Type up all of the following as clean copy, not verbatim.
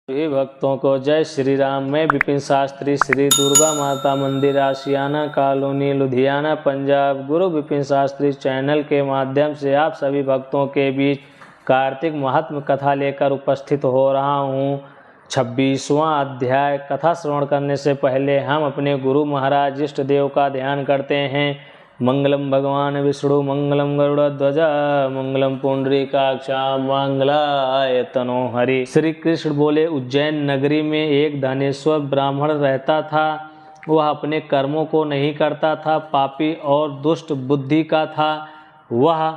सभी भक्तों को जय श्री राम। मैं विपिन शास्त्री, श्री दुर्गा माता मंदिर, आशियाना कॉलोनी, लुधियाना, पंजाब। गुरु विपिन शास्त्री चैनल के माध्यम से आप सभी भक्तों के बीच कार्तिक महात्म कथा लेकर उपस्थित हो रहा हूँ। 26वां अध्याय। कथा श्रवण करने से पहले हम अपने गुरु महाराज इष्ट देव का ध्यान करते हैं। मंगलम भगवान विष्णु मंगलम गरुड़ध्वज मंगलम पुंडरीकाक्षां मंगलाय तनो हरि। श्री कृष्ण बोले, उज्जैन नगरी में एक धनेश्वर ब्राह्मण रहता था। वह अपने कर्मों को नहीं करता था, पापी और दुष्ट बुद्धि का था। वह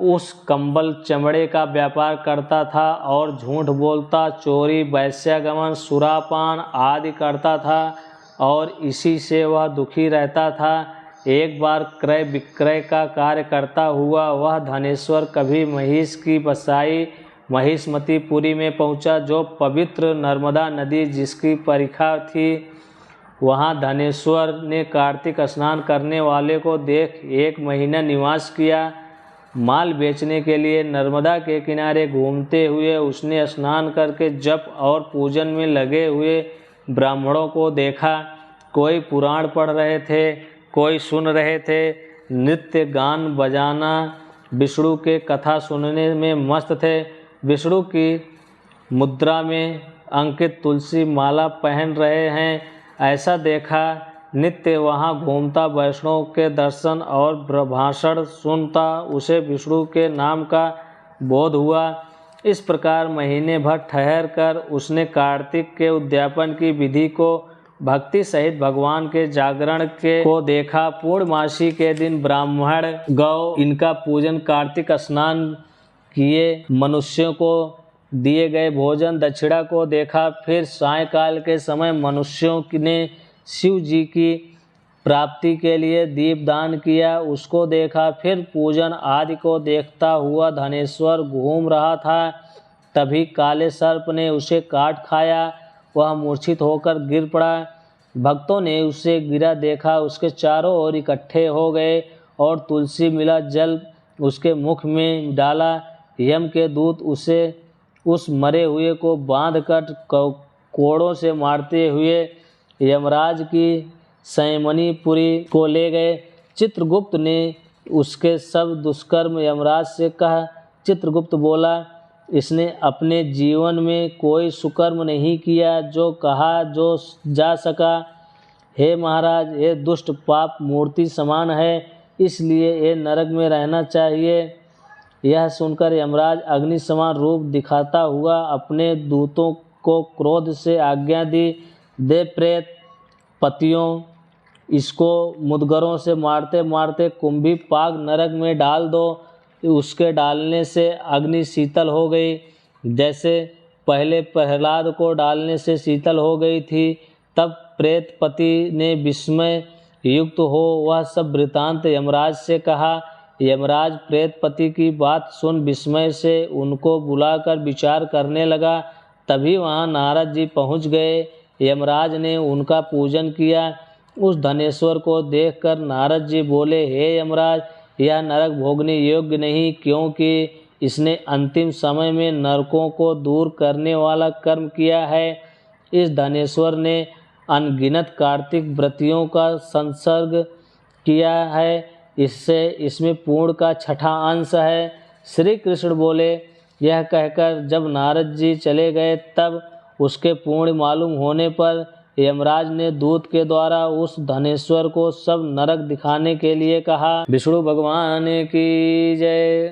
उस कंबल चमड़े का व्यापार करता था और झूठ बोलता, चोरी, वैश्यागमन, सुरापान आदि करता था और इसी से वह दुखी रहता था। एक बार क्रय विक्रय का कार्य करता हुआ वह धनेश्वर कभी महिष की बसाई महिषमतीपुरी में पहुंचा, जो पवित्र नर्मदा नदी जिसकी परिखा थी। वहां धनेश्वर ने कार्तिक स्नान करने वाले को देख 1 महीना निवास किया। माल बेचने के लिए नर्मदा के किनारे घूमते हुए उसने स्नान करके जप और पूजन में लगे हुए ब्राह्मणों को देखा। कोई पुराण पढ़ रहे थे, कोई सुन रहे थे। नृत्य, गान, बजाना, विष्णु के कथा सुनने में मस्त थे। विष्णु की मुद्रा में अंकित तुलसी माला पहन रहे हैं, ऐसा देखा। नित्य वहाँ घूमता, वैष्णव के दर्शन और भाषण सुनता, उसे विष्णु के नाम का बोध हुआ। इस प्रकार महीने भर ठहर कर उसने कार्तिक के उद्यापन की विधि को भक्ति सहित भगवान के जागरण के को देखा। पूर्णमासी के दिन ब्राह्मण गौ इनका पूजन, कार्तिक स्नान किए, मनुष्यों को दिए गए भोजन दक्षिणा को देखा। फिर सायंकाल के समय मनुष्यों ने शिव जी की प्राप्ति के लिए दीपदान किया, उसको देखा। फिर पूजन आदि को देखता हुआ धनेश्वर घूम रहा था। तभी काले सर्प ने उसे काट खाया। वह मूर्छित होकर गिर पड़ा। भक्तों ने उसे गिरा देखा, उसके चारों ओर इकट्ठे हो गए और तुलसी मिला जल उसके मुख में डाला। यम के दूत उसे उस मरे हुए को बांधकर कोड़ों से मारते हुए यमराज की संयमनीपुरी को ले गए। चित्रगुप्त ने उसके सब दुष्कर्म यमराज से कहा। चित्रगुप्त बोला, इसने अपने जीवन में कोई सुकर्म नहीं किया, जो कहा जो जा सका। हे महाराज, ये दुष्ट पाप मूर्ति समान है, इसलिए ये नरक में रहना चाहिए। यह सुनकर यमराज अग्नि समान रूप दिखाता हुआ अपने दूतों को क्रोध से आज्ञा दी, दे प्रेत पतियों, इसको मुदगरों से मारते मारते कुंभी पाग नरक में डाल दो। उसके डालने से अग्नि शीतल हो गई, जैसे पहले प्रहलाद को डालने से शीतल हो गई थी। तब प्रेतपति ने विस्मय युक्त हो वह सब वृतांत यमराज से कहा। यमराज प्रेतपति की बात सुन विस्मय से उनको बुलाकर विचार करने लगा। तभी वहाँ नारद जी पहुँच गए। यमराज ने उनका पूजन किया। उस धनेश्वर को देखकर नारद जी बोले, हे यमराज, यह नरक भोगने योग्य नहीं, क्योंकि इसने अंतिम समय में नरकों को दूर करने वाला कर्म किया है। इस धनेश्वर ने अनगिनत कार्तिक व्रतियों का संसर्ग किया है, इससे इसमें पूर्ण का 6ठा अंश है। श्री कृष्ण बोले। यह कहकर जब नारद जी चले गए, तब उसके पूर्ण मालूम होने पर यमराज ने दूत के द्वारा उस धनेश्वर को सब नरक दिखाने के लिए कहा। विष्णु भगवान की जय।